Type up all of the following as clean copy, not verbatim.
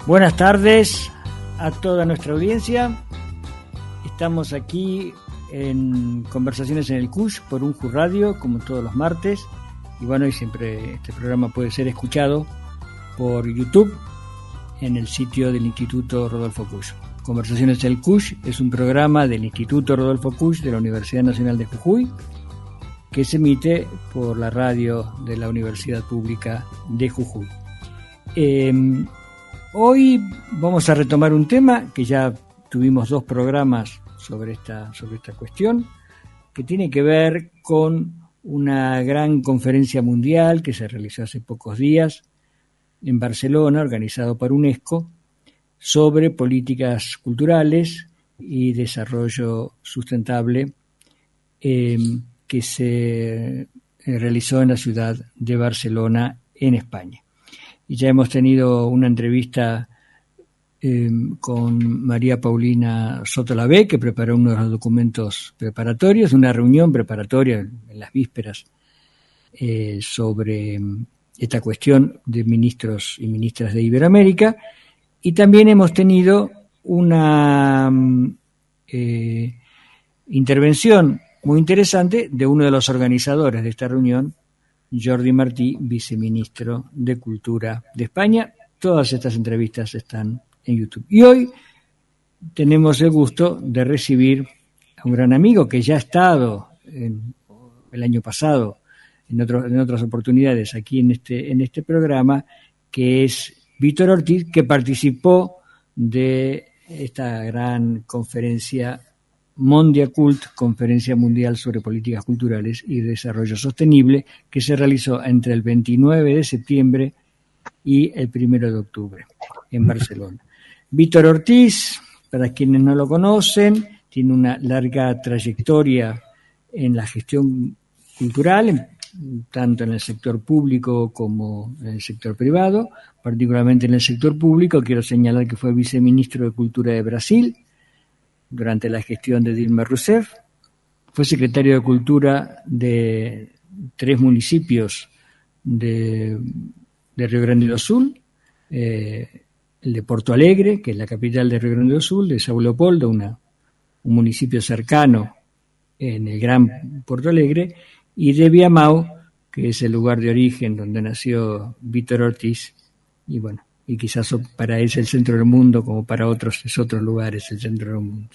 Buenas tardes a toda nuestra audiencia. Estamos aquí en Conversaciones en el CUSH por UNJU Radio, como todos los martes. Y bueno, y siempre este programa puede ser escuchado por YouTube en el sitio del Instituto Rodolfo Kusch. Conversaciones en el CUSH es un programa del Instituto Rodolfo Kusch de la Universidad Nacional de Jujuy, que se emite por la radio de la Universidad Pública de Jujuy. Hoy vamos a retomar un tema que ya tuvimos 2 programas sobre esta cuestión, que tiene que ver con una gran conferencia mundial que se realizó hace pocos días en Barcelona, organizado por UNESCO, sobre políticas culturales y desarrollo sustentable, que se realizó en la ciudad de Barcelona, en España. Y ya hemos tenido una entrevista con María Paulina Sotolabé, que preparó uno de los documentos preparatorios, una reunión preparatoria en las vísperas sobre esta cuestión de ministros y ministras de Iberoamérica. Y también hemos tenido una intervención muy interesante de uno de los organizadores de esta reunión, Jordi Martí, viceministro de Cultura de España. Todas estas entrevistas están en YouTube. Y hoy tenemos el gusto de recibir a un gran amigo que ya ha estado el año pasado en otras oportunidades aquí en este programa, que es Víctor Ortiz, que participó de esta gran conferencia Mondiacult, Conferencia Mundial sobre Políticas Culturales y Desarrollo Sostenible, que se realizó entre el 29 de septiembre y el 1 de octubre en Barcelona. Víctor Ortiz, para quienes no lo conocen, tiene una larga trayectoria en la gestión cultural, tanto en el sector público como en el sector privado. Particularmente en el sector público, quiero señalar que fue viceministro de Cultura de Brasil durante la gestión de Dilma Rousseff. Fue secretario de Cultura de 3 municipios de Río Grande do Sul, el de Porto Alegre, que es la capital de Río Grande do Sul, de São Leopoldo, un municipio cercano en el Gran Porto Alegre, y de Viamão, que es el lugar de origen donde nació Víctor Ortiz, y bueno, y quizás para él es el centro del mundo, como para otros es otros lugares el centro del mundo.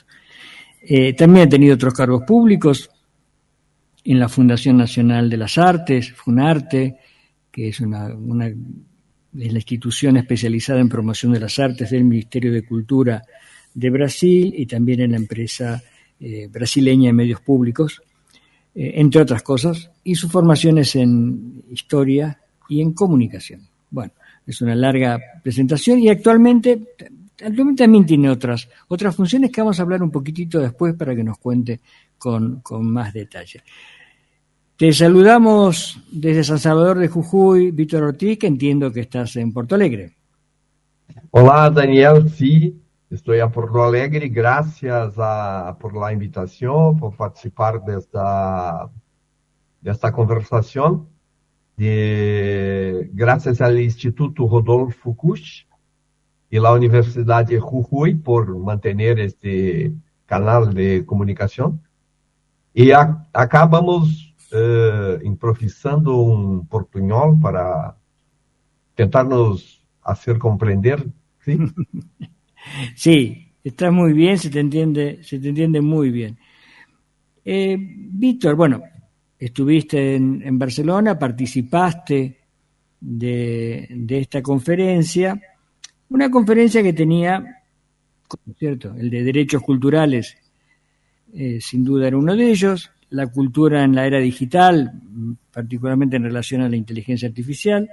También ha tenido otros cargos públicos en la Fundación Nacional de las Artes, FUNARTE, que es la institución especializada en promoción de las artes del Ministerio de Cultura de Brasil, y también en la empresa brasileña de medios públicos, entre otras cosas, y su formación es en historia y en comunicación. Bueno, es una larga presentación y actualmente también tiene otras funciones que vamos a hablar un poquitito después para que nos cuente con más detalle. Te saludamos desde San Salvador de Jujuy, Víctor Ortiz, que entiendo que estás en Porto Alegre. Hola, Daniel, sí, estoy a Porto Alegre. Gracias por la invitación, por participar de esta conversación. Gracias al Instituto Rodolfo Kusch y la Universidad de Jujuy por mantener este canal de comunicación. Y acá vamos improvisando un portuñol para intentarnos hacer comprender, ¿sí? Sí, está muy bien, se te entiende muy bien. Víctor, bueno, estuviste en Barcelona, participaste de esta conferencia, una conferencia que tenía, ¿cierto?, el de derechos culturales, sin duda era uno de ellos, la cultura en la era digital, particularmente en relación a la inteligencia artificial,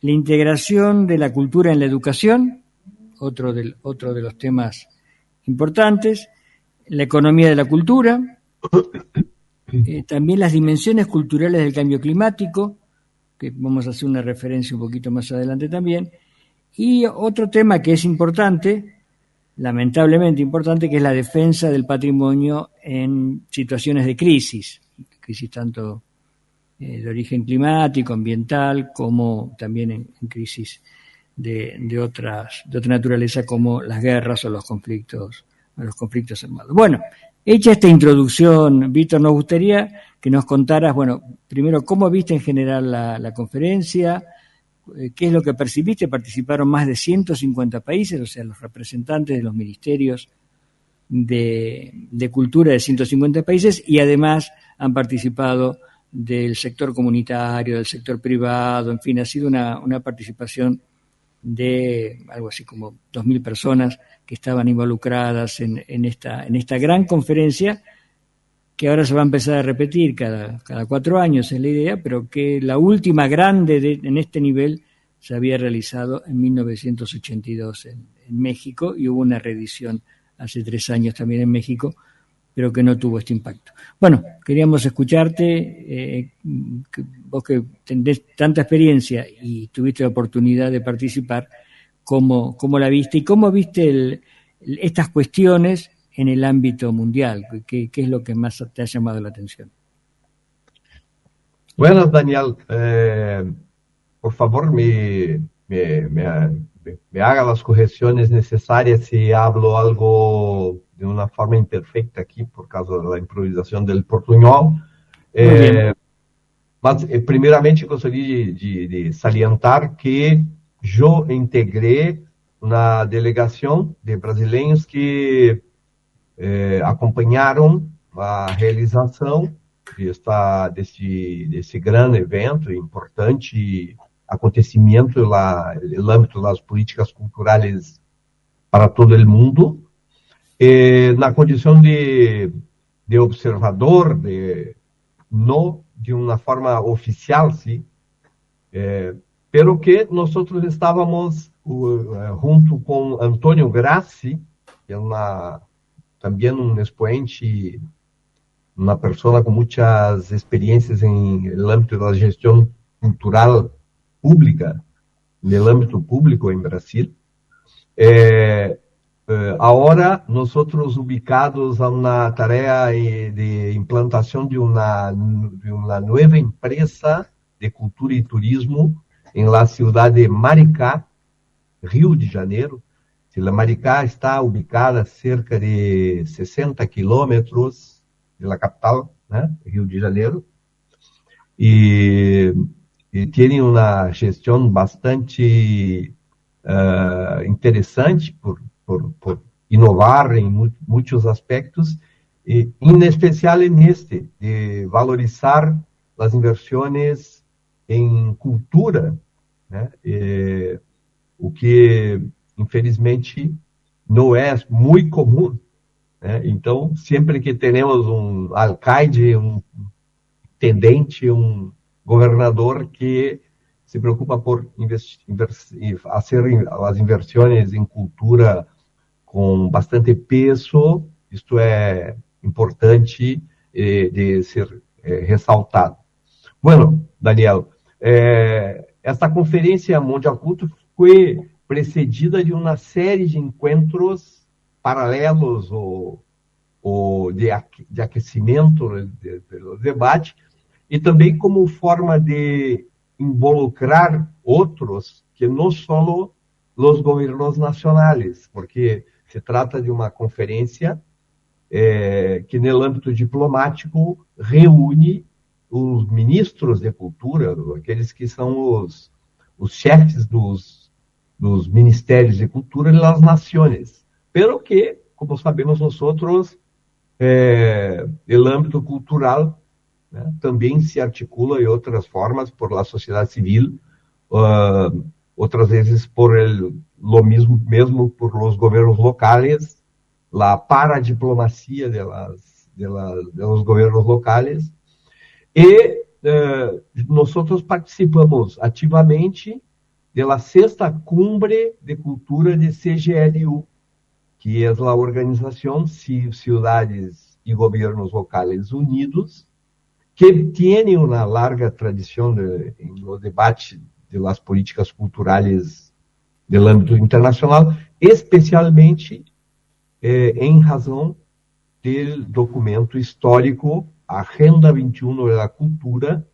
la integración de la cultura en la educación, otro de los temas importantes, la economía de la cultura, también las dimensiones culturales del cambio climático, que vamos a hacer una referencia un poquito más adelante también, y otro tema que es importante, lamentablemente importante, que es la defensa del patrimonio en situaciones de crisis tanto de origen climático, ambiental, como también en crisis de otra naturaleza como las guerras o los conflictos armados. Bueno, hecha esta introducción, Víctor, nos gustaría que nos contaras, bueno, primero, ¿cómo viste en general la conferencia? ¿Qué es lo que percibiste? Participaron más de 150 países, o sea, los representantes de los ministerios de cultura de 150 países, y además han participado del sector comunitario, del sector privado, en fin, ha sido una participación de algo así como 2.000 personas que estaban involucradas en esta gran conferencia, que ahora se va a empezar a repetir cada 4 años, es la idea, pero que la última grande en este nivel se había realizado en 1982 en México, y hubo una reedición hace 3 años también en México, pero que no tuvo este impacto. Bueno, queríamos escucharte, vos que tenés tanta experiencia y tuviste la oportunidad de participar, cómo la viste y cómo viste estas cuestiones en el ámbito mundial. ¿Qué es lo que más te ha llamado la atención? Bueno, Daniel, por favor, me haga las correcciones necesarias si hablo algo de una forma imperfecta aquí por causa de la improvisación del portuñol. Mas, primeiramente, gostaria de salientar que eu integrei uma delegação de brasileiros que acompanharam a realização desse grande evento, importante acontecimento no âmbito das políticas culturais para todo o mundo, na condição de observador, não de uma forma oficial, sim, pero que nós estávamos junto com Antônio Grassi, que é também um expoente, uma pessoa com muitas experiências no âmbito da gestão cultural pública, no âmbito público em Brasil. Agora, nós ubicados na tarefa de implantação de uma nova empresa de cultura e turismo em la cidade de Maricá, Rio de Janeiro. Maricá está ubicada a cerca de 60 quilômetros da capital, né, Rio de Janeiro, e tem uma gestão bastante interessante por inovar em muitos aspectos, e em especial neste, de valorizar as inversões em cultura, né? O que, infelizmente, não é muito comum, né? Então, sempre que temos um alcaide, um intendente, um governador que se preocupa por fazer as inversões em cultura com bastante peso, isto é importante de ser ressaltado. Bueno, Daniel, esta Conferência Mundial Culto foi precedida de uma série de encontros paralelos ou de aquecimento do debate, e também como forma de involucrar outros que não só os governos nacionais, porque se trata de uma conferência que, no âmbito diplomático, reúne os ministros de cultura, aqueles que são os chefes dos ministérios de cultura das nações, pero que, como sabemos nós outros, o âmbito cultural, né, também se articula de outras formas por la sociedade civil, outras vezes por mesmo por los governos locais, la paradiplomacia de los governos locais, e nós participamos ativamente da 6ª Cumbre de Cultura de CGLU, que é a Organização Cidades e Governos Locais Unidos, que tem uma larga tradição no debate das políticas culturais do âmbito internacional, especialmente em razão do documento histórico Agenda 21 da Cultura,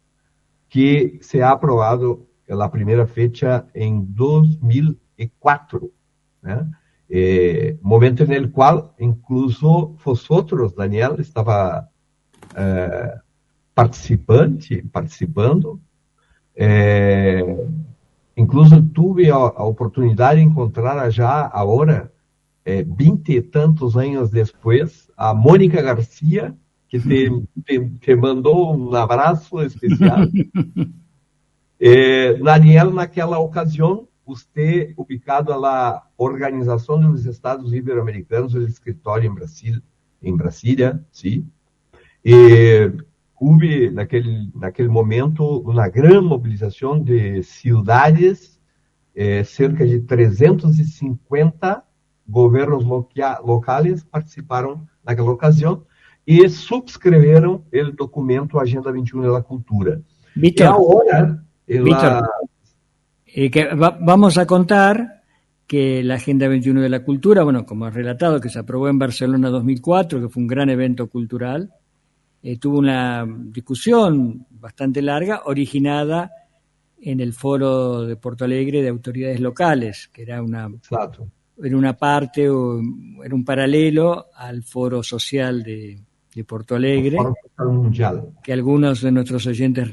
que se ha aprovado a primeira fecha em 2004, né? Momento no qual, incluso vosotros, Daniel, estava participando. Incluso tive a oportunidade de encontrar já agora, 20 e tantos anos depois, a Mônica Garcia, que te mandou um abraço especial. Daniel, naquela ocasião, você ubicado na Organização dos Estados Ibero-Americanos, o escritório em Brasília, sim. E houve, naquele momento, uma grande mobilização de cidades, cerca de 350 governos locais participaram naquela ocasião e subscreveram o documento Agenda 21 da Cultura. Víctor, vamos a contar que la Agenda 21 de la Cultura, bueno, como has relatado, que se aprobó en Barcelona 2004, que fue un gran evento cultural, tuvo una discusión bastante larga, originada en el Foro de Porto Alegre de Autoridades Locales, que era una parte, o era un paralelo al Foro Social de Porto Alegre, que algunos de nuestros oyentes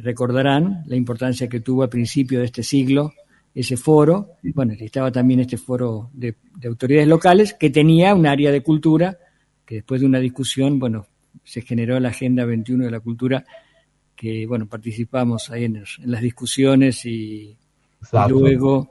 recordarán la importancia que tuvo al principio de este siglo ese foro. Bueno, estaba también este foro de autoridades locales que tenía un área de cultura que después de una discusión, bueno, se generó la Agenda 21 de la Cultura, que, bueno, participamos ahí en las discusiones y luego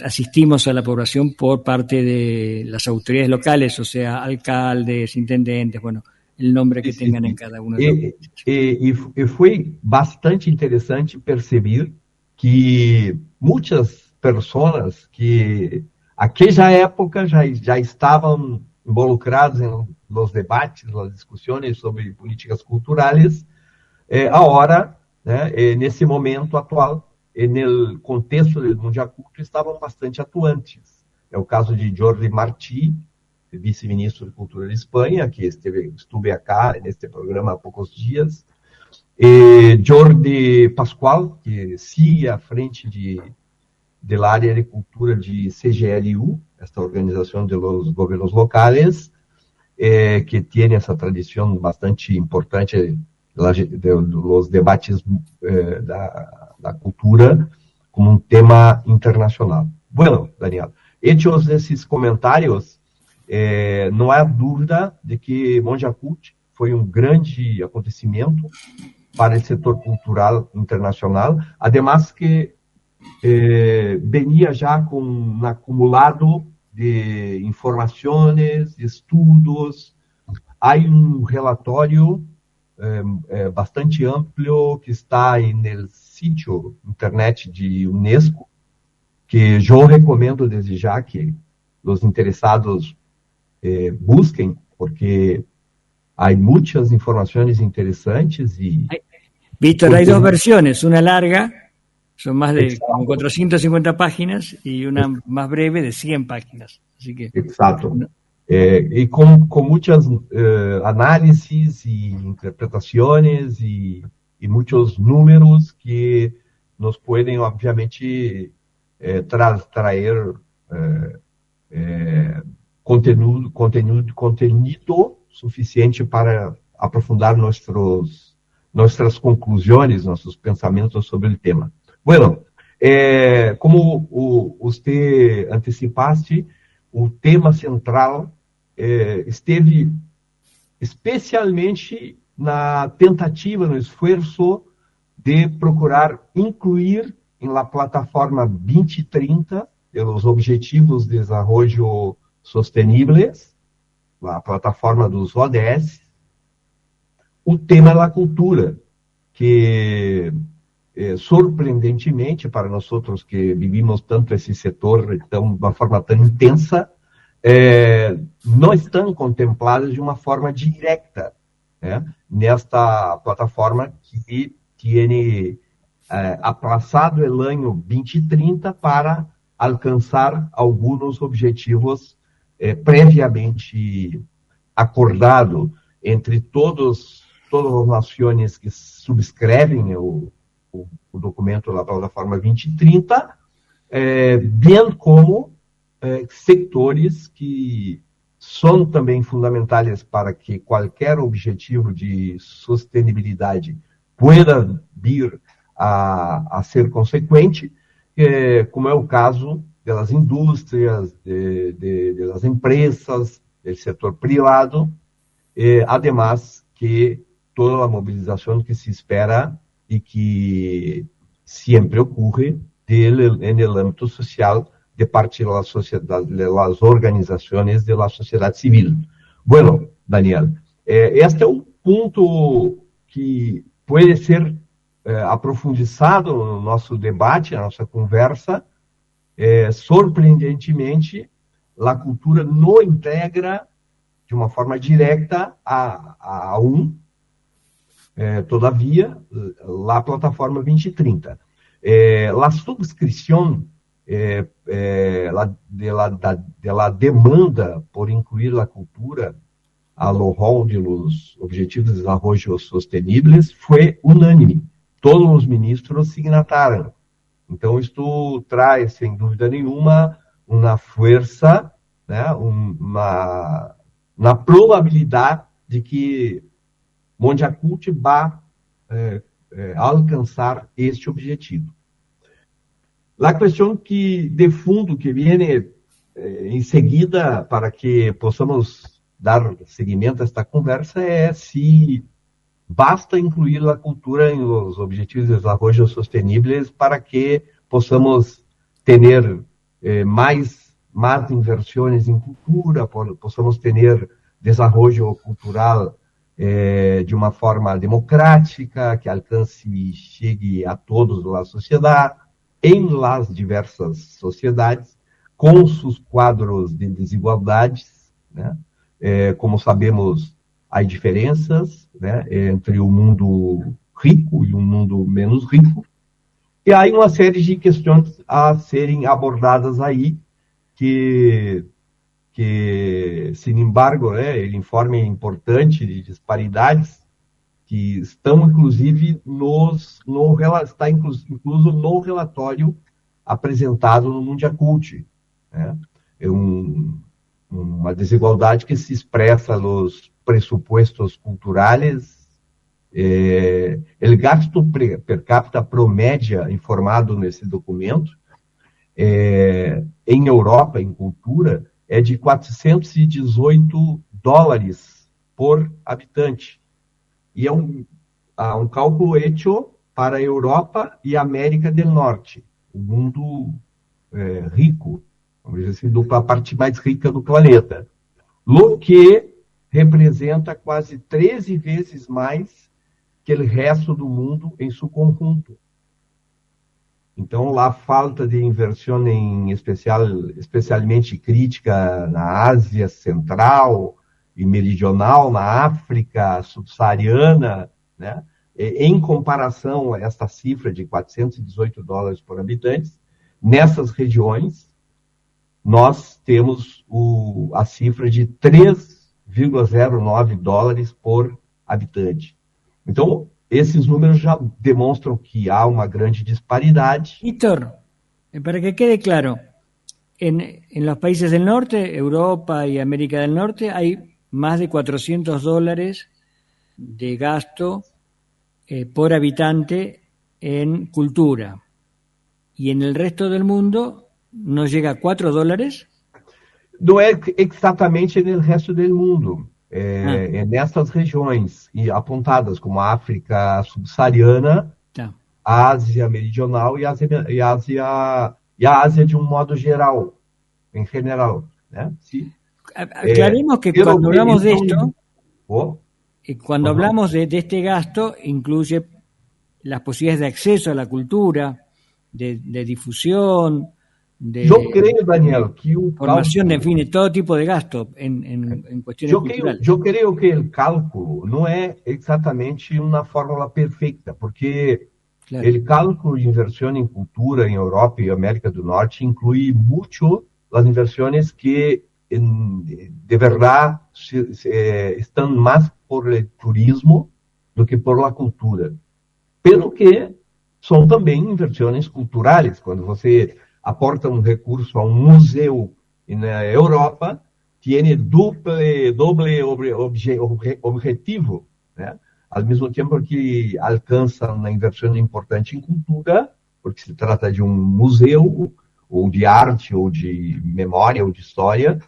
asistimos a la aprobación por parte de las autoridades locales, o sea, alcaldes, intendentes, bueno, el nombre que tengan en cada uno de los e foi bastante interessante perceber que muitas pessoas que aquella época já estavam involucradas em los debates, las discussões sobre políticas culturais, agora, né, nesse momento atual, no contexto do Mundial Culto, estavam bastante atuantes. É o caso de Jordi Martí, vice-ministro de Cultura de Espanha, que estuve acá neste programa há poucos dias, Jordi Pascual, que sigue à frente da área de cultura de CGLU, esta organização de los governos locais, que tem essa tradição bastante importante dos debates da cultura como um tema internacional. Bueno, Daniel, hechos esses comentários, não há dúvida de que Monja Cult foi um grande acontecimento para o setor cultural internacional, además que venia já com um acumulado de informações, de estudos. Há um relatório bastante amplo que está no sítio internet de Unesco, que eu recomendo desde já que os interessados busquem, porque há muitas informações interessantes. Víctor, hay dos versiones, una larga, son más de como 450 páginas, y una más breve de 100 páginas. Así que, Exacto. E com muitas análises e interpretações e muitos números que nos podem, obviamente, trazer conteúdo suficiente para aprofundar nossas conclusões, nossos pensamentos sobre o tema. Bueno, como você antecipaste, o tema central esteve especialmente na tentativa, no esforço de procurar incluir na plataforma 2030 os Objetivos de Desenvolvimento Sustentáveis, a plataforma dos ODS, o tema da cultura, que surpreendentemente para nós outros que vivimos tanto esse setor de uma forma tão intensa, não estão contempladas de uma forma direta, né, nesta plataforma que tem aplazado o ano 2030 para alcançar alguns objetivos previamente acordado entre todas as nações que subscrevem o documento da plataforma 2030, bem como sectores que são também fundamentais para que qualquer objetivo de sustentabilidade pueda vir a ser consequente, como é o caso das indústrias, das empresas, do setor privado, además que toda a mobilização que se espera e que sempre ocorre no âmbito social de parte de las organizaciones de la sociedad civil. Bueno, Daniel, este é um ponto que pode ser aprofundizado no nosso debate, na nossa conversa. Surpreendentemente, a cultura não integra de uma forma direta todavia, a plataforma 2030. A subscrição de la demanda por incluir a cultura a lo rol de los Objetivos de Desarrollo Sostenibles foi unânime. Todos os ministros signataram. Então, isto traz, sem dúvida nenhuma, uma força, né, uma probabilidade de que Mondiacult vá alcançar este objetivo. A questão de fundo que vem em seguida, para que possamos dar seguimento a esta conversa, é se basta incluir a cultura em os Objetivos de Desenvolvimento Sustentáveis para que possamos ter mais inversões em cultura, possamos ter desenvolvimento cultural de uma forma democrática, que alcance e chegue a todos da sociedade, em las diversas sociedades, com seus quadros de desigualdades, né? Como sabemos, há diferenças, né, entre o mundo rico e o mundo menos rico, e há uma série de questões a serem abordadas aí, que sem embargo, o informe é importante de disparidades, que estão, inclusive, está incluso no relatório apresentado no Mondiacult, né? Uma desigualdade que se expressa nos pressupostos culturais. O gasto per capita promédia informado nesse documento, em Europa, em cultura, é de $418 por habitante. E é um cálculo hecho para a Europa e a América do Norte, o mundo rico, vamos dizer assim, a parte mais rica do planeta, o que representa quase 13 vezes mais que o resto do mundo em seu conjunto. Então, a falta de inversão especialmente crítica na Ásia Central e Meridional, na África subsaariana, né? Em comparação a esta cifra de $418 por habitante, nessas regiões, nós temos a cifra de $3,09 por habitante. Então, esses números já demonstram que há uma grande disparidade. Víctor, para que quede claro, en los países del norte, Europa y América del Norte, hay más de $400 de gasto por habitante en cultura. Y en el resto del mundo no llega a $4. Não é exatamente no resto do mundo. Nessas regiões apontadas como a África subsaariana, a Ásia Meridional e a Ásia de um modo geral, em general, né? Sí. Aclaremos que cuando hablamos de esto, cuando hablamos de este gasto, incluye las posibilidades de acceso a la cultura, de difusión, de Daniel, que formación, define todo tipo de gasto en cuestiones culturales. Eu creio que o cálculo não é exatamente uma fórmula perfeita, porque o cálculo de inversão em cultura em Europa e América do Norte inclui muito as inversões que de verdade estão mais por o turismo do que por la cultura. Pelo que são também inversões culturais. Quando você aporta um recurso a um museu na Europa, tem doble objetivo, né? Ao mesmo tempo que alcança uma inversão importante em cultura, porque se trata de um museu, ou de arte, ou de memória, ou de história,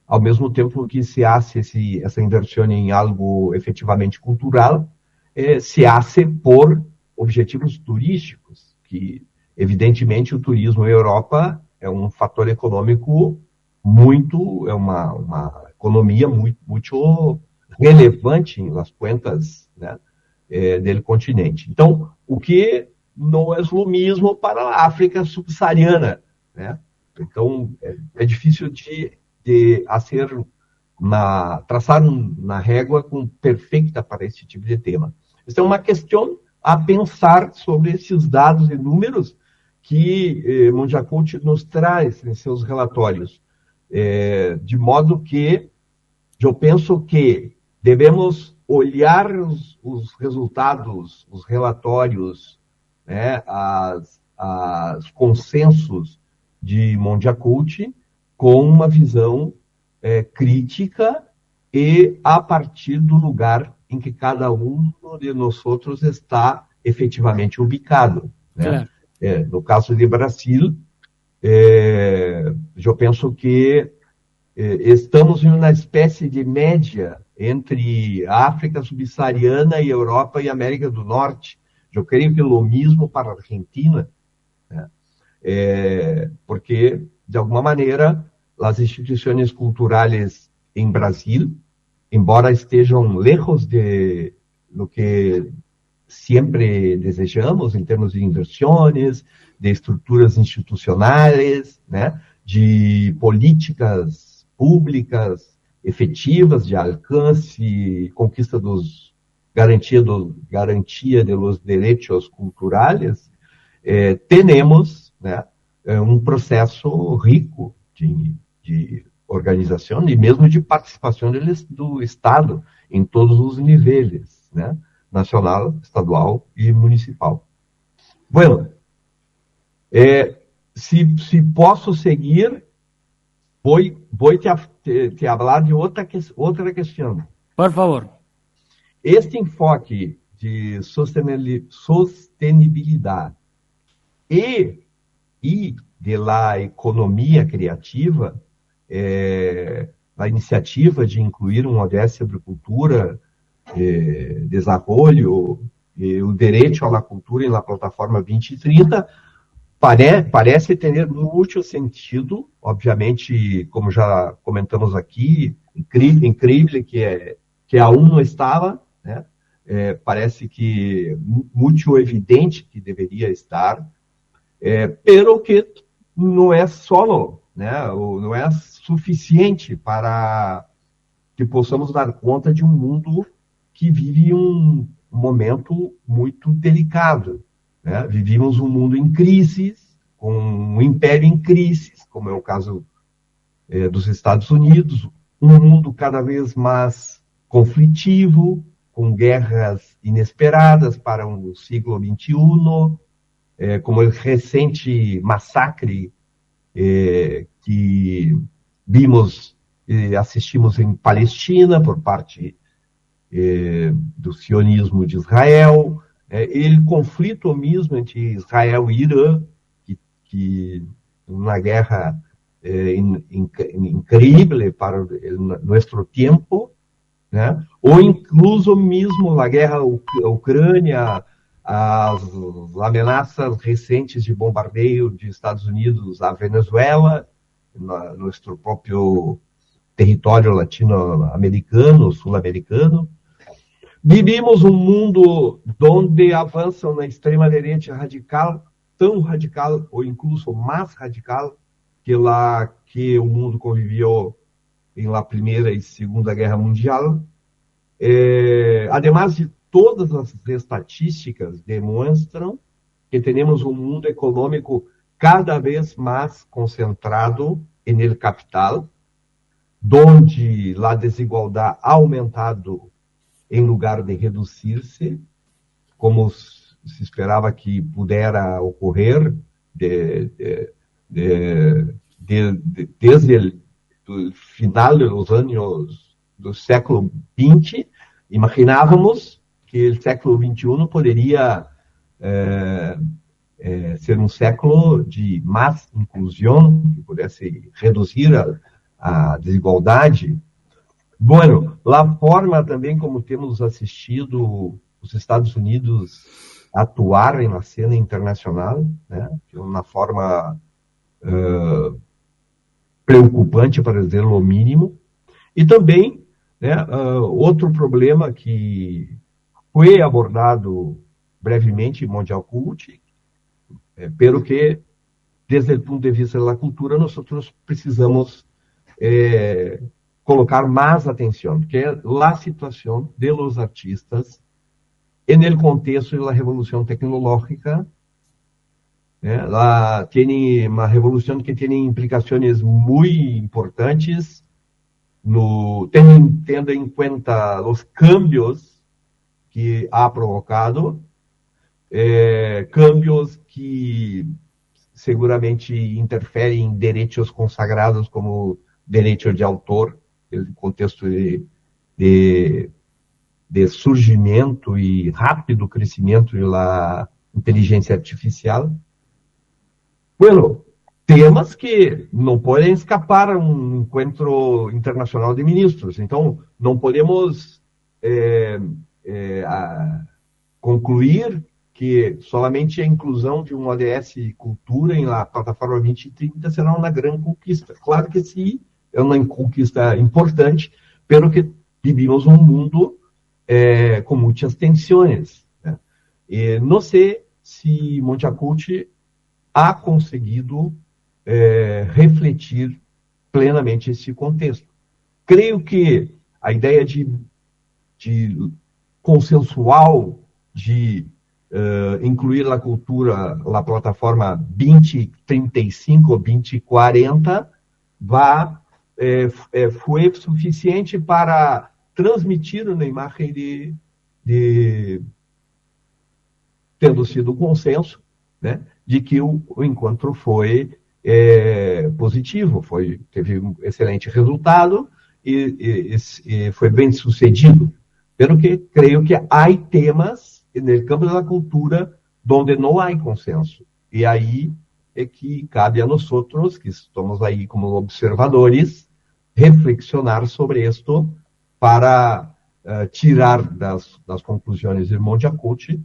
ao mesmo tempo que se hace essa inversão em algo efetivamente cultural, se hace por objetivos turísticos, que evidentemente o turismo na Europa é um fator econômico é uma economia muito relevante nas contas, né, do continente. Então, o que não é o mesmo para a África subsaariana, né? Então, é difícil de traçar na régua perfeita para esse tipo de tema. Isso é uma questão a pensar sobre esses dados e números que Monjacourt nos traz em seus relatórios, de modo que eu penso que devemos olhar os resultados, os relatórios, né, os consensos de Monjacourt com uma visão crítica e a partir do lugar em que cada um de nós outros está efetivamente ubicado, né? Claro. No caso de Brasil, eu penso que estamos em uma espécie de média entre a África subsaariana e Europa e América do Norte. Eu creio que o mesmo para a Argentina, né? Porque, de alguma maneira, as instituições culturais em Brasil, embora estejam lejos de lo que sempre desejamos em termos de inversões, de estruturas institucionais, né, de políticas públicas efetivas de alcance, conquista garantia dos direitos culturais, temos, né, um processo rico de organização e mesmo de participação do Estado em todos os níveis, né? Nacional, estadual e municipal. Bueno, se posso seguir, vou te falar de outra questão. Por favor. Este enfoque de sustentabilidade e de la economia criativa, a iniciativa de incluir um ODS sobre cultura, desenvolvimento e o direito à cultura na plataforma 2030 parece ter muito sentido. Obviamente, como já comentamos aqui, incrível que aún não estava, né? Parece que muito evidente que deveria estar, pero que não é solo, né? Não é suficiente para que possamos dar conta de um mundo que vive um momento muito delicado, né? Vivimos um mundo em crise, com um império em crise, como é o caso dos Estados Unidos, um mundo cada vez mais conflitivo, com guerras inesperadas para o século XXI, como o recente massacre que vimos e assistimos em Palestina por parte do sionismo de Israel, o conflito mesmo entre Israel e Irã, que uma guerra incrível para nosso tempo, né? Ou incluso mesmo a guerra Ucrânia, as ameaças recentes de bombardeio de Estados Unidos à Venezuela, nosso próprio território latino-americano, sul-americano. Vivimos um mundo onde avançam na extrema-direita radical, tão radical ou incluso mais radical que o mundo conviveu em la Primeira e Segunda Guerra Mundial. Ademais de todas as estatísticas demonstram que temos um mundo econômico cada vez mais concentrado no capital, onde a desigualdade ha aumentado em lugar de reduzir-se, como se esperava que pudera ocorrer desde o final dos anos do século XX. Imaginávamos que o século XXI poderia ser um século de mais inclusão, que pudesse reduzir a desigualdade. Bueno, a forma também como temos assistido os Estados Unidos atuar na cena internacional, né, de uma forma preocupante, para dizer o mínimo. E também, né, outro problema que foi abordado brevemente em Mondial Cult, pelo que, desde o ponto de vista da cultura, nós precisamos colocar mais atenção, que é a situação de los artistas no contexto da revolução tecnológica. Tem uma revolução que tem implicações muito importantes, tendo em conta os cambios que ha provocado, cambios que seguramente interferem em direitos consagrados como direito de autor, no contexto de surgimento e rápido crescimento da inteligência artificial. Bueno, temas que não podem escapar a um encontro internacional de ministros. Então, não podemos concluir que somente a inclusão de um ODS Cultura em la plataforma 2030 será uma grande conquista. Claro que sim, é uma conquista importante, pelo que vivimos um mundo com muitas tensões, né? E não sei se Mondial Cult ha conseguido refletir plenamente esse contexto. Creio que a ideia de consensual de incluir a cultura na plataforma 2035 ou 2040 foi suficiente para transmitir uma imagem de tendo sido consenso, né, de que o encontro foi positivo, teve um excelente resultado e foi bem sucedido. Pelo que creio que há temas no campo da cultura onde não há consenso. E aí é que cabe a nós outros, que estamos aí como observadores, reflexionar sobre isto para tirar das conclusões do Mondial Cult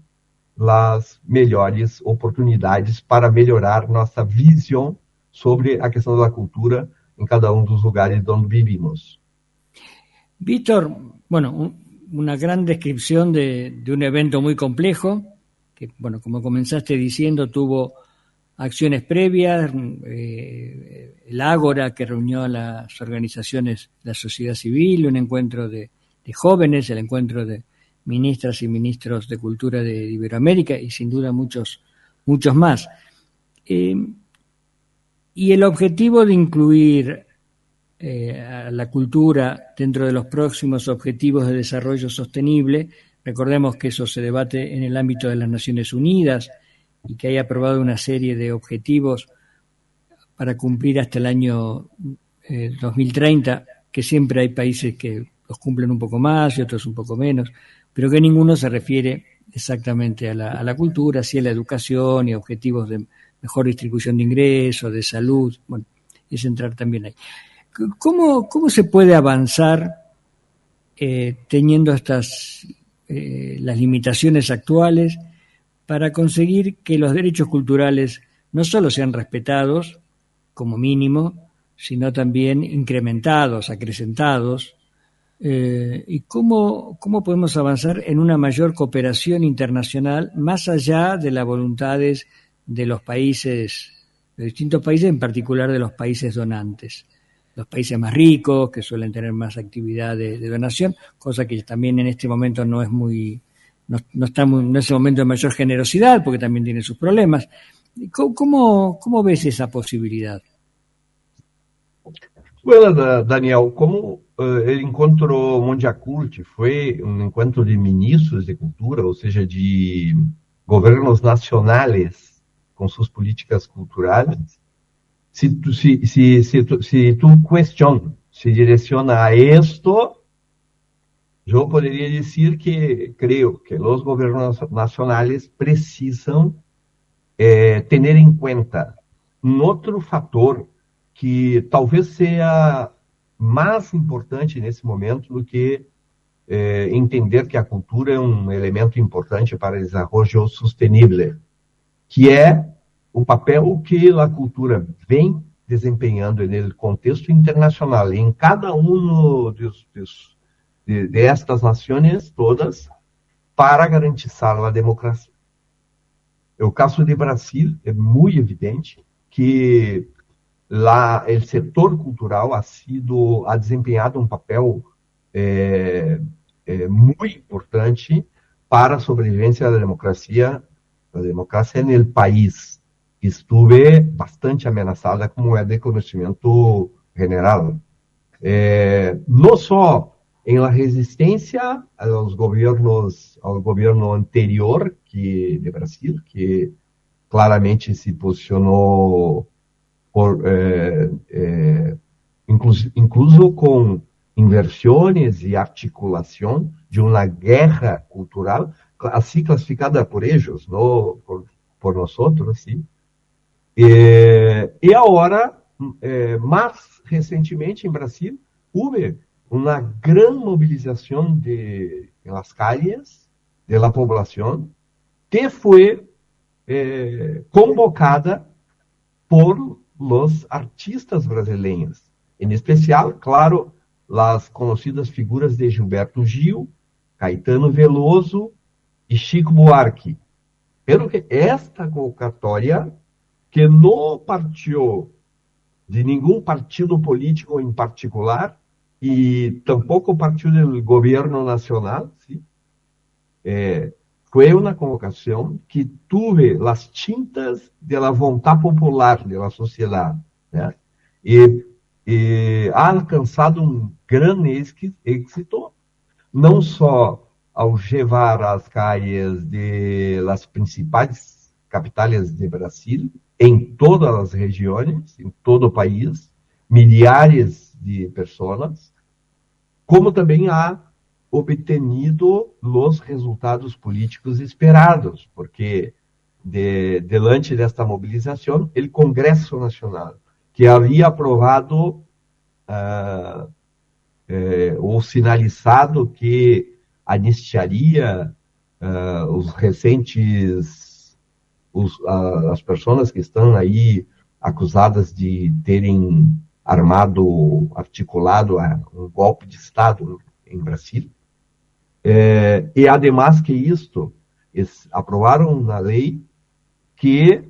as melhores oportunidades para melhorar nossa visão sobre a questão da cultura em cada um dos lugares onde vivimos. Víctor, bueno, una gran descripción de un evento muy complejo, que, bueno, como comenzaste diciendo, tuvo acciones previas, el Ágora, que reunió a las organizaciones de la sociedad civil, un encuentro de jóvenes, el encuentro de ministras y ministros de cultura de Iberoamérica y sin duda muchos más. Y el objetivo de incluir a la cultura dentro de los próximos objetivos de desarrollo sostenible, recordemos que eso se debate en el ámbito de las Naciones Unidas y que hay aprobado una serie de objetivos para cumplir hasta el año 2030, que siempre hay países que los cumplen un poco más y otros un poco menos, pero que ninguno se refiere exactamente a la cultura, sí a la educación y objetivos de mejor distribución de ingresos, de salud. Bueno, es entrar también ahí. ¿Cómo se puede avanzar teniendo estas las limitaciones actuales para conseguir que los derechos culturales no solo sean respetados como mínimo, sino también incrementados, acrecentados? ¿Y cómo podemos avanzar en una mayor cooperación internacional más allá de las voluntades de los países, de distintos países, en particular de los países donantes? Los países más ricos, que suelen tener más actividad de donación, cosa que también en este momento no es no está en ese momento de mayor generosidad, porque también tiene sus problemas. ¿Cómo ves esa posibilidad? Bueno, Daniel, como el encontro Mondiacult foi um encontro de ministros de cultura, ou seja, de governos nacionais com suas políticas culturais. Se tu questiona, se direciona a esto, eu poderia dizer que creio que os governos nacionais precisam ter em conta um outro fator que talvez seja mais importante nesse momento do que entender que a cultura é um elemento importante para o desenvolvimento sustentável, que é o papel que a cultura vem desempenhando no contexto internacional, em cada um destas nações todas, para garantizar a democracia. O caso de Brasil é muito evidente que lá o setor cultural ha desempenhado um papel muito importante para a sobrevivência da democracia no país, que estuve bastante ameaçada, como é de conhecimento general. Não só em la resistência ao governo anterior de Brasil, que claramente se posicionou incluso com inversões e articulação de uma guerra cultural, assim classificada por eles, não por nós outros, sim. E agora, mais recentemente em Brasil, houve uma grande mobilização nas calles da população, que foi convocada por os artistas brasileiros, em especial, claro, as conhecidas figuras de Gilberto Gil, Caetano Veloso e Chico Buarque. Pero que esta convocatória, que não partiu de nenhum partido político em particular, e tampouco partiu do governo nacional, sim? Foi uma convocação que teve as tintas da vontade popular da sociedade, né? E ha alcançado um grande êxito, não só ao levar às calles das principais capitais de Brasil, em todas as regiões, em todo o país, milhares de pessoas, como também há obtenido os resultados políticos esperados, porque delante desta mobilização, o Congresso Nacional, que havia aprovado ou sinalizado que anistiaria as pessoas que estão aí acusadas de terem articulado um golpe de Estado em Brasil. E, además que isto, aprovaram uma lei que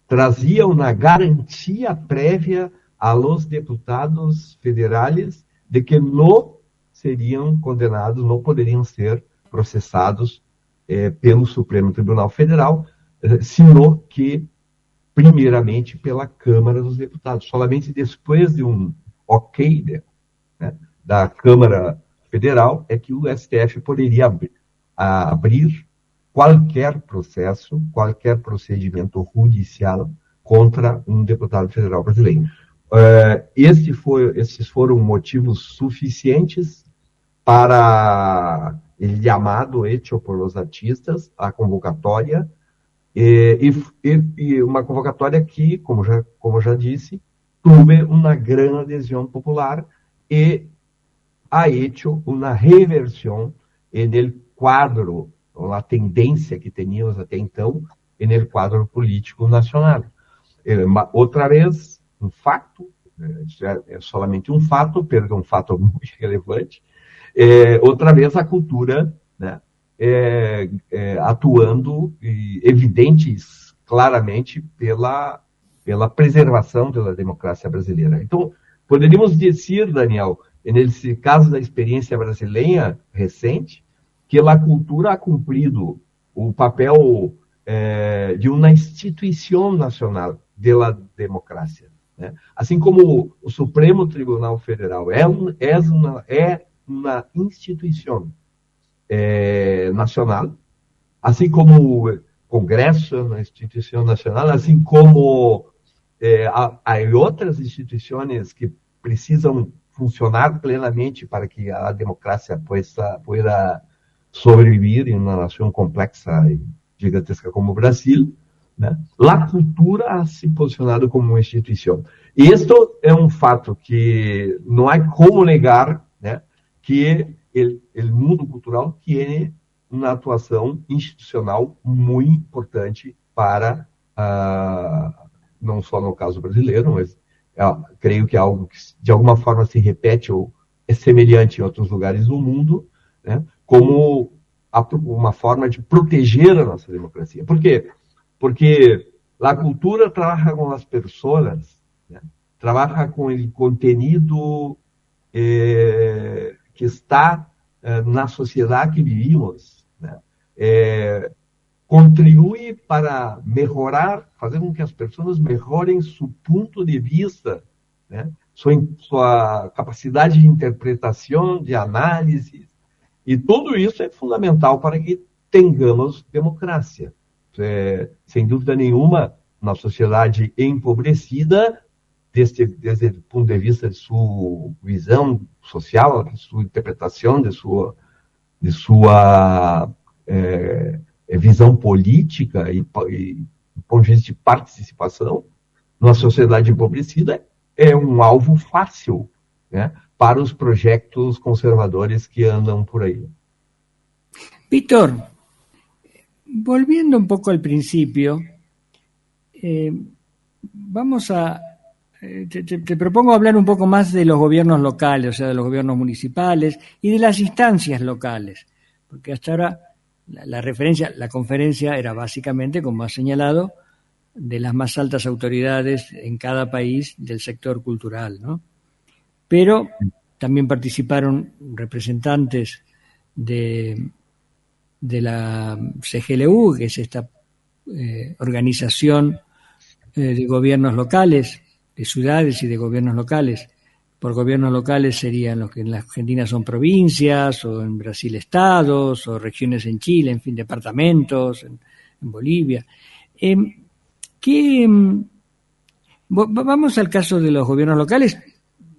trazia uma garantia prévia aos deputados federais de que não seriam condenados, não poderiam ser processados pelo Supremo Tribunal Federal, sino que, primeiramente, pela Câmara dos Deputados. Solamente depois de um ok, né, da Câmara Federal é que o STF poderia abrir qualquer processo, qualquer procedimento judicial contra um deputado federal brasileiro. Esses foram motivos suficientes para o chamado hecho por los artistas, a convocatória, e uma convocatória que, como já disse, teve uma grande adesão popular e ha hecho uma reversão no quadro, a tendência que teníamos até então, no quadro político nacional. Outra vez, um fato, é somente um fato, pero é um fato muito relevante, outra vez a cultura, né, atuando evidentes claramente pela preservação da democracia brasileira. Então, poderíamos dizer, Daniel, nesse caso da experiência brasileira recente, que a cultura ha cumprido o papel de uma instituição nacional da democracia. né? Assim como o Supremo Tribunal Federal é uma instituição nacional, assim como o Congresso é uma instituição nacional, assim como há outras instituições que precisam funcionar plenamente para que a democracia pueda sobreviver em uma nação complexa e gigantesca como o Brasil, né? A cultura ha se posicionado como uma instituição. E isto é um fato que não há como negar, né, que o mundo cultural tem uma atuação institucional muito importante para, não só no caso brasileiro, mas creio que é algo que de alguma forma se repete ou é semelhante em outros lugares do mundo, né, como uma forma de proteger a nossa democracia. Por quê? Porque a cultura trabalha com as pessoas, né, trabalha com o conteúdo que está na sociedade que vivimos, né? Contribui para melhorar, fazer com que as pessoas melhorem seu ponto de vista, né? Sua capacidade de interpretação, de análise, e tudo isso é fundamental para que tenhamos democracia. Sem dúvida nenhuma, na sociedade empobrecida, desde o ponto de vista de sua visão social, de sua interpretação, de sua visão política e do ponto de vista de participação, numa sociedade empobrecida, é um alvo fácil, né, para os projetos conservadores que andam por aí. Víctor, volviendo un poco al principio, te propongo hablar un poco más de los gobiernos locales, o sea, de los gobiernos municipales y de las instancias locales, porque hasta ahora la conferencia era básicamente, como has señalado, de las más altas autoridades en cada país del sector cultural, ¿no? Pero también participaron representantes de la CGLU, que es esta organización de gobiernos locales, de ciudades y de gobiernos locales. Por gobiernos locales serían los que en la Argentina son provincias, o en Brasil estados, o regiones en Chile, en fin, departamentos, en Bolivia. Vamos al caso de los gobiernos locales,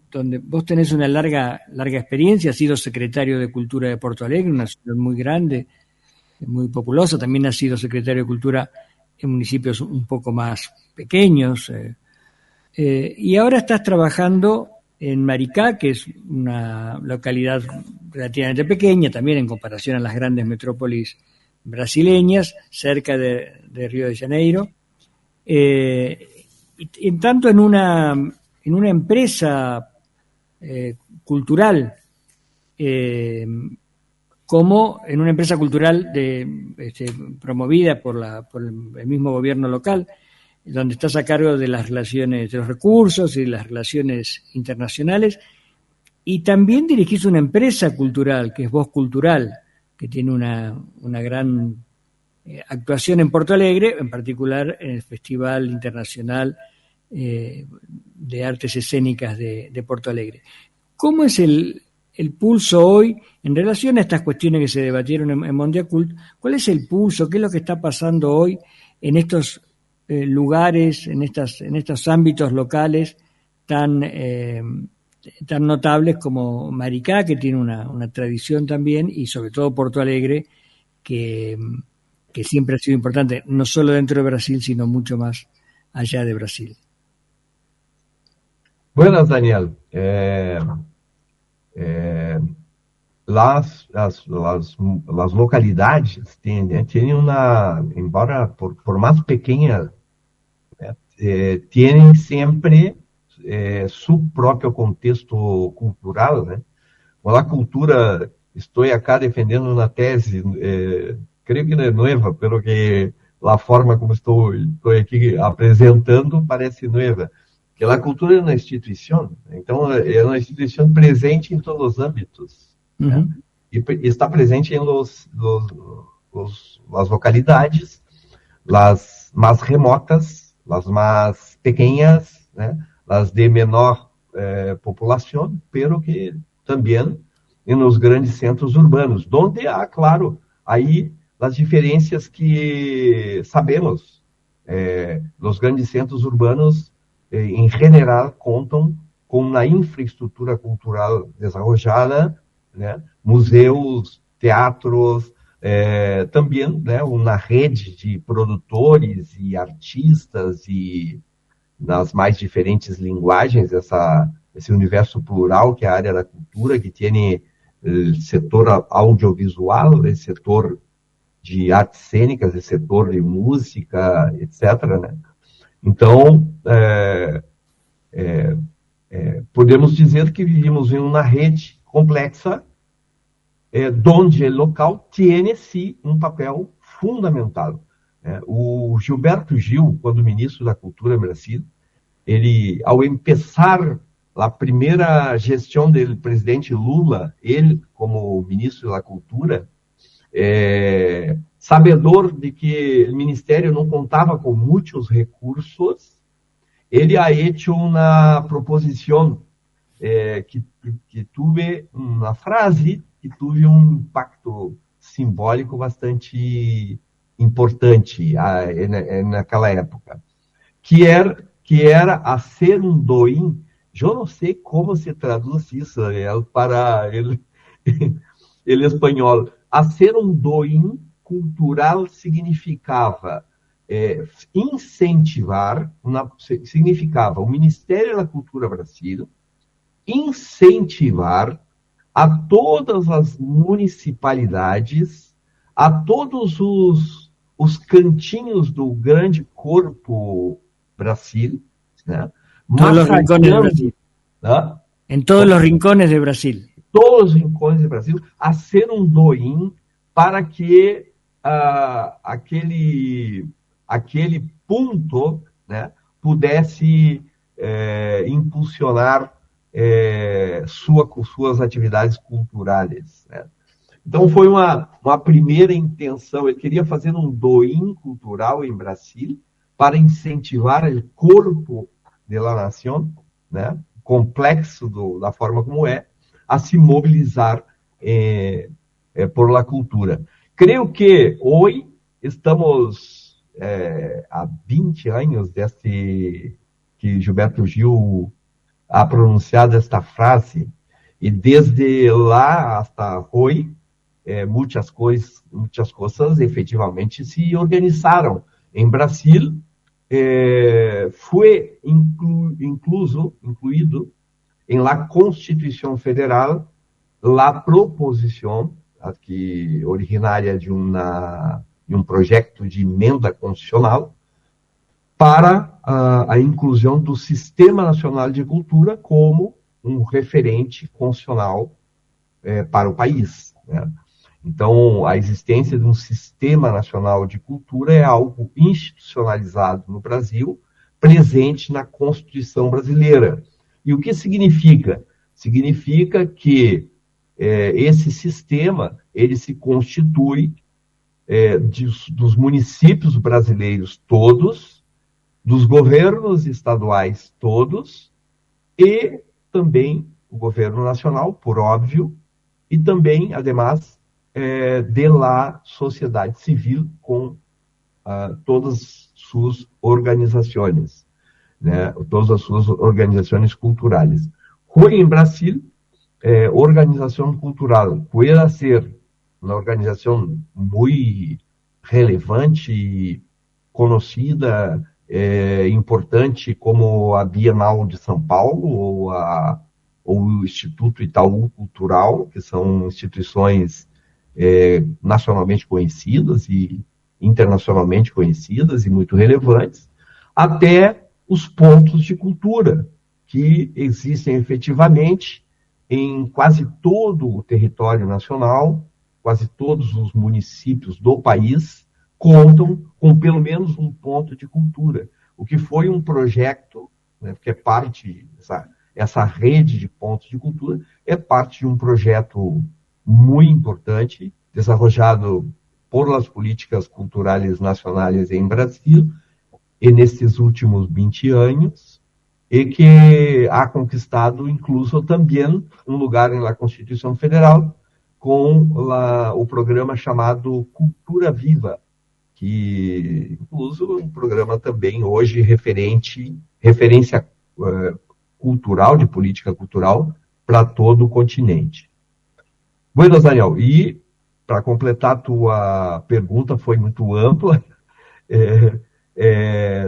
donde vos tenés una larga experiencia, has sido secretario de Cultura de Porto Alegre, una ciudad muy grande, muy populosa, también has sido secretario de Cultura en municipios un poco más pequeños, y ahora estás trabajando en Maricá, que es una localidad relativamente pequeña, también en comparación a las grandes metrópolis brasileñas, cerca de Río de Janeiro, y en tanto en una empresa cultural, como en una empresa cultural promovida por el mismo gobierno local, donde estás a cargo de las relaciones, de los recursos y las relaciones internacionales, y también dirigís una empresa cultural, que es Voz Cultural, que tiene una gran actuación en Porto Alegre, en particular en el Festival Internacional de Artes Escénicas de Porto Alegre. ¿Cómo es el pulso hoy en relación a estas cuestiones que se debatieron en Mondiacult? ¿Cuál es el pulso? ¿Qué es lo que está pasando hoy en estos lugares, en estos ámbitos locales tan notables como Maricá, que tiene una tradición también, y sobre todo Porto Alegre, que siempre ha sido importante, no solo dentro de Brasil, sino mucho más allá de Brasil? Buenas, Daniel. Las localidades tienen una, embora por más pequeñas, tienen siempre su propio contexto cultural, né? A cultura, estou acá defendendo uma tese, creio que não é nova, pelo que a forma como estou aqui apresentando parece nova, que a cultura é uma instituição, então é uma instituição presente em todos os âmbitos, né? E está presente em las localidades, las mais remotas, las más pequeñas, né? las de menor população, pero que também nos grandes centros urbanos, onde há, claro, aí as diferenças que sabemos. Os grandes centros urbanos, em geral, contam com uma infraestrutura cultural desenvolvida, né? Museus, teatros, também, né, uma rede de produtores e artistas e nas mais diferentes linguagens, esse universo plural que é a área da cultura, que tem setor audiovisual, esse setor de artes cênicas, esse setor de música, etc., né? Então, podemos dizer que vivimos em uma rede complexa, onde o local tem, sim, um papel fundamental. O Gilberto Gil, quando ministro da Cultura no Brasil, ele, ao começar a primeira gestão do presidente Lula, ele, como ministro da Cultura, sabedor de que o ministério não contava com muitos recursos, ele ha hecho uma proposição que teve uma frase que teve um impacto simbólico bastante importante naquela época, que era hacer um doim. Eu não sei como se traduz isso, Ariel, para ele espanhol. Hacer um doim cultural significava incentivar, significava o Ministério da Cultura Brasil incentivar a todas as municipalidades, a todos os cantinhos do grande corpo Brasil, né? Todos os rincones do Brasil. ¿Ah? Em todos os rincones do Brasil. Todos os rincones do Brasil, a ser um doim para que aquele ponto, né, pudesse impulsionar suas atividades culturais, né? Então foi uma primeira intenção. Ele queria fazer um doim cultural em Brasil para incentivar o corpo da nação, né, complexo da forma como a se mobilizar por la cultura. Creio que hoje estamos há 20 anos desde que Gilberto Gil ha pronunciado esta frase, e desde lá até hoje, muitas coisas efetivamente se organizaram. Em Brasil, foi incluído em la Constituição Federal la proposição, aqui originária de um projeto de emenda constitucional, para a inclusão do Sistema Nacional de Cultura como um referente constitucional para o país, né? Então, a existência de um Sistema Nacional de Cultura é algo institucionalizado no Brasil, presente na Constituição brasileira. E o que significa? Significa que esse sistema ele se constitui dos municípios brasileiros todos, dos governos estaduais todos, e também o governo nacional, por óbvio, e também, además, de la sociedade civil com todas suas organizações, né? Todas as suas organizações culturais. Hoje, em Brasil, organização cultural pode ser uma organização muito relevante e conhecida, importante, como a Bienal de São Paulo ou o Instituto Itaú Cultural, que são instituições nacionalmente conhecidas e internacionalmente conhecidas e muito relevantes, até os pontos de cultura, que existem efetivamente em quase todo o território nacional, quase todos os municípios do país contam com pelo menos um ponto de cultura, o que foi um projeto, né, que é parte, essa rede de pontos de cultura, é parte de um projeto muito importante, desenvolvido por las políticas culturais nacionais em Brasil, e nesses últimos 20 anos, e que ha conquistado incluso também um lugar na Constituição Federal com o programa chamado Cultura Viva, que incluso um programa também hoje referência cultural, de política cultural, para todo o continente. Bueno, Daniel, e para completar a tua pergunta, foi muito ampla,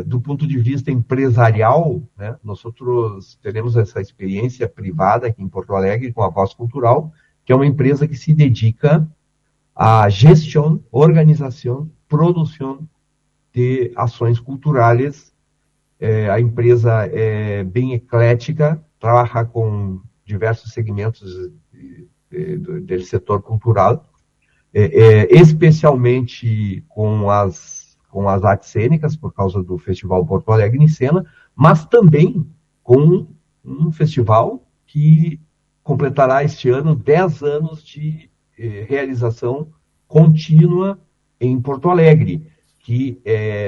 do ponto de vista empresarial, né, nós teremos essa experiência privada aqui em Porto Alegre com a Voz Cultural, que é uma empresa que se dedica à gestão, organização, produção de ações culturais. A empresa é bem eclética, trabalha com diversos segmentos do setor cultural, especialmente com as artes cênicas, por causa do Festival Porto Alegre em Cena, mas também com um festival que completará este ano 10 anos de realização contínua em Porto Alegre, que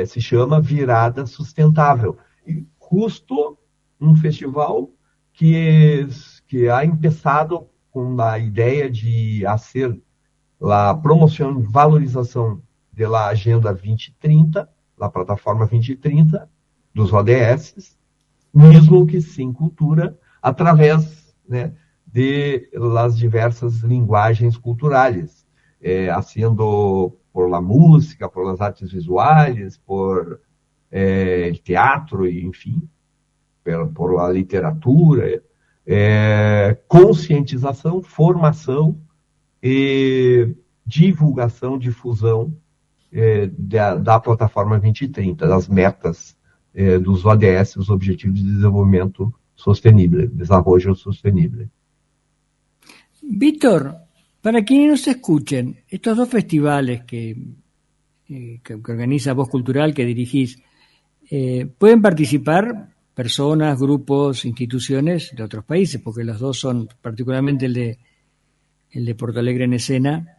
se chama Virada Sustentável. E justo um festival que ha começado com a ideia de fazer a promoção e valorização da Agenda 2030, da plataforma 2030, dos ODS, mesmo que sem cultura, através, né, de las diversas linguagens culturais, sendo por la música, por las artes visuais, por teatro, enfim, por la literatura, conscientização, formação e divulgação, difusão da plataforma 2030, das metas dos ODS, os Objetivos de Desenvolvimento Sostenible, Desarrollo Sostenible. Víctor, para quienes nos escuchen, estos dos festivales que organiza Voz Cultural, que dirigís, pueden participar personas, grupos, instituciones de otros países, porque los dos son, particularmente el de Porto Alegre en Escena,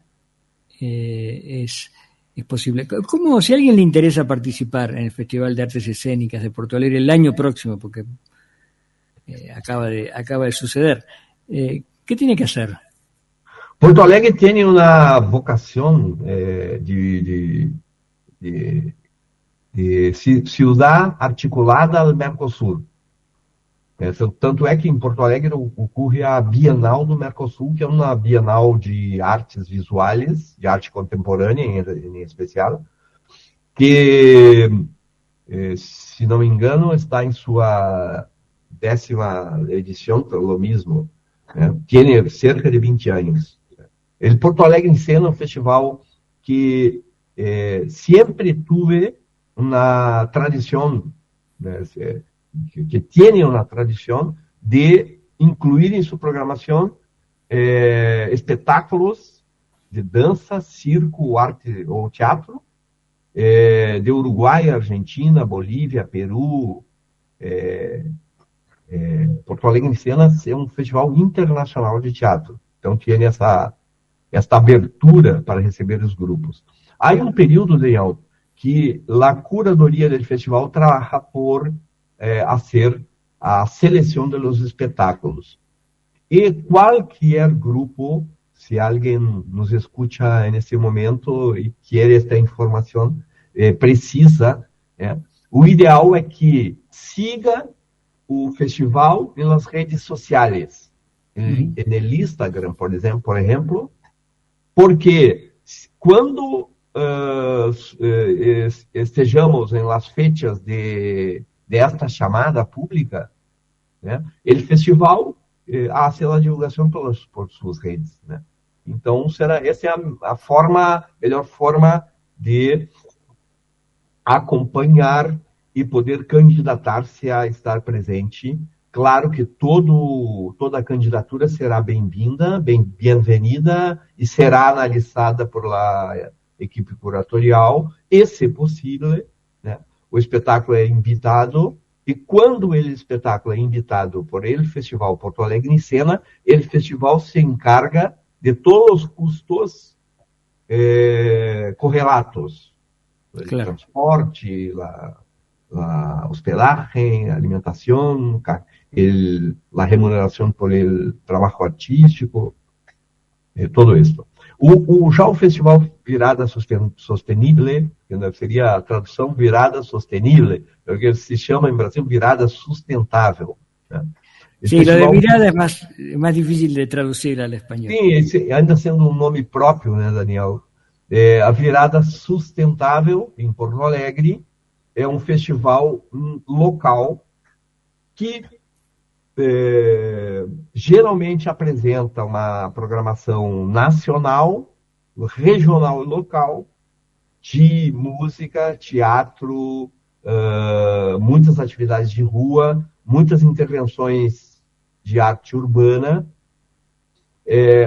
es posible. ¿Cómo, si a alguien le interesa participar en el Festival de Artes Escénicas de Porto Alegre el año próximo, porque acaba de suceder, ¿qué tiene que hacer? Porto Alegre tiene una vocación de ciudad articulada al Mercosul. Tanto é que em Porto Alegre ocorre a Bienal do Mercosul, que é uma Bienal de artes visuais, de arte contemporânea em especial, que, se não me engano, está em sua 10ª edição, pelo mesmo, tem cerca de 20 anos. O Porto Alegre em Cena é um festival que sempre teve uma tradição, né, que tiene una tradición de incluir en su programación espectáculos de danza, circo, arte o teatro de Uruguai, Argentina, Bolívia, Peru. Porto Alegre em Cena é um festival internacional de teatro, então tem esta abertura para receber os grupos. Há um período, Daniel, que a curadoria do festival trabalha por hacer a selección de los espectáculos. Y cualquier grupo, si alguien nos escucha en este momento y quiere esta información, precisa, o ideal é que siga o festival en las redes sociales, en el Instagram, por ejemplo, porque quando estejamos em las fechas desta chamada pública, né, o festival hace a divulgação por suas redes, né? Então, essa é a melhor forma de acompanhar e poder candidatar-se a estar presente. Claro que toda a candidatura será bem-vinda, bem-vinda e será analisada por la equipe curatorial e, se possível, né, o espetáculo é invitado, e quando o espetáculo é invitado por ele Festival Porto Alegre em Cena, ele festival se encarga de todos os custos correlatos, claro. Transporte, la hospedaje, alimentación, la remuneración por el trabajo artístico, todo esto. Já o Festival Virada Sostenible, que seria a tradução Virada Sostenible, porque se chama em Brasil Virada Sustentável. Né? Sí, festival... lo de virada es más difícil de traducir al español. Sim, ainda sendo um nome próprio, né, Daniel? A Virada Sustentável, em Porto Alegre, é um festival local que geralmente apresenta uma programação nacional, regional e local, de música, teatro, muitas atividades de rua, muitas intervenções de arte urbana,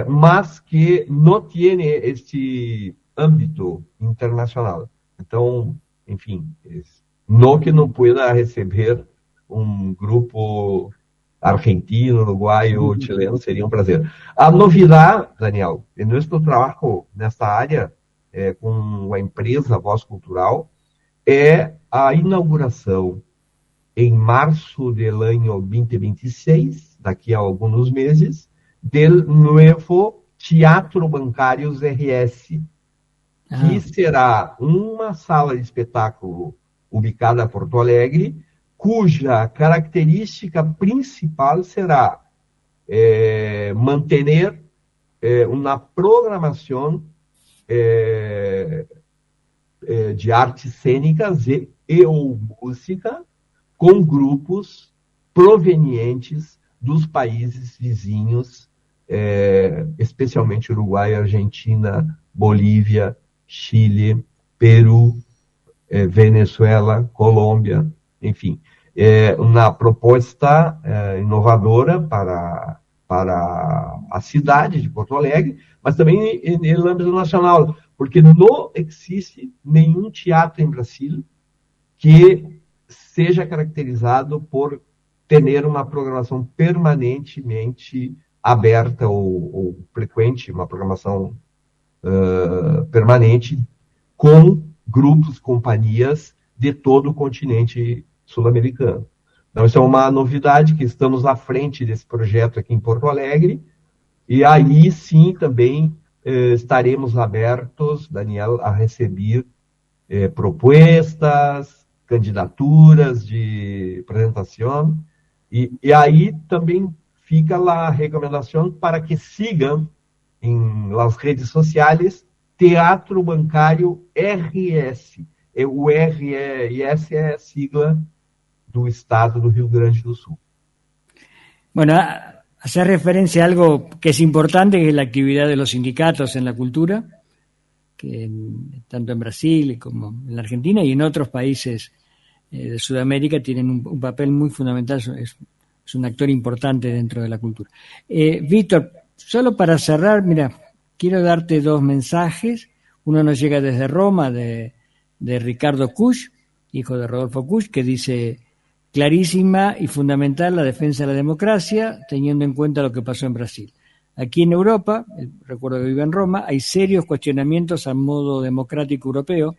mas que não tem este âmbito internacional. Então, enfim, no que não pueda receber um grupo argentino, uruguaio ou chileno, seria um prazer. A novidade, Daniel, em nosso trabalho nesta área, com a empresa Voz Cultural, é a inauguração em março do ano 2026, daqui a alguns meses, do novo Teatro Bancários RS, que será uma sala de espetáculo ubicada em Porto Alegre, cuja característica principal será manter uma programação de artes cênicas e ou música com grupos provenientes dos países vizinhos, especialmente Uruguai, Argentina, Bolívia, Chile, Peru, Venezuela, Colômbia, enfim. Uma proposta inovadora para a cidade de Porto Alegre, mas também no âmbito nacional, porque não existe nenhum teatro em Brasil que seja caracterizado por ter uma programação permanentemente aberta ou frequente, uma programação permanente com grupos, companhias de todo o continente sul-americano. Então, isso é uma novidade, que estamos à frente desse projeto aqui em Porto Alegre, e aí sim também estaremos abertos, Daniel, a receber propostas, candidaturas de apresentação, e aí também fica a recomendação para que sigam em las redes sociais Teatro Bancário RS. O RS é a sigla do estado do Rio Grande do Sul. Bueno, hace referencia a algo que es importante, que es la actividad de los sindicatos en la cultura, que tanto en Brasil como en la Argentina y en otros países de Sudamérica tienen un papel muy fundamental, es un actor importante dentro de la cultura. Víctor, solo para cerrar, mira, quiero darte dos mensajes. Uno nos llega desde Roma, de Ricardo Kusch, hijo de Rodolfo Kusch, que dice: clarísima y fundamental la defensa de la democracia, teniendo en cuenta lo que pasó en Brasil. Aquí en Europa, recuerdo que vive en Roma, hay serios cuestionamientos al modo democrático europeo.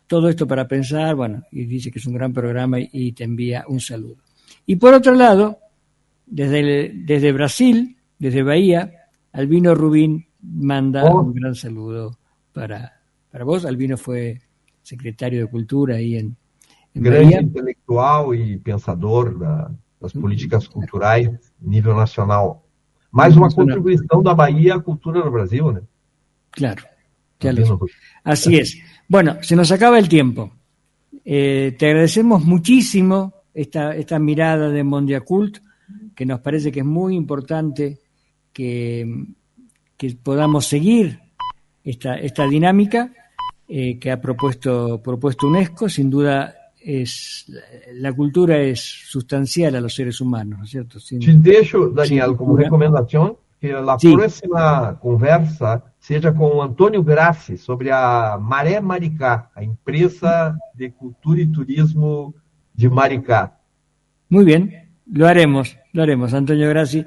Todo esto para pensar, bueno, y dice que es un gran programa y te envía un saludo. Y por otro lado, desde Brasil, desde Bahía, Albino Rubín manda un gran saludo para vos. Albino fue secretario de Cultura ahí en grande Bahía. Intelectual e pensador das políticas culturais a nível nacional. Mais uma contribuição da Bahia à cultura no Brasil, né? Claro, ya lo sé. Así es. Bueno, se nos acaba el tiempo. Te agradecemos muchísimo esta mirada de Mondiacult, que nos parece que es muy importante que podamos seguir esta dinámica que ha propuesto UNESCO. Sin duda, la cultura es sustancial a los seres humanos, ¿no es cierto? Te deixo, Daniel, como recomendação, que a próxima conversa seja com Antônio Grassi sobre a Maré Maricá, a empresa de cultura e turismo de Maricá. Muy bien, lo haremos. Antonio Grassi,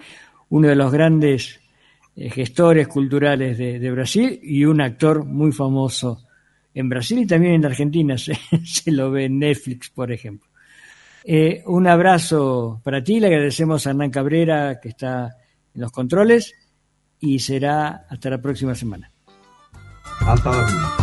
uno de los grandes gestores culturales de Brasil y un actor muy famoso en Brasil y también en Argentina se lo ve en Netflix, por ejemplo. Un abrazo para ti, le agradecemos a Hernán Cabrera, que está en los controles, y será hasta la próxima semana. Hasta la próxima.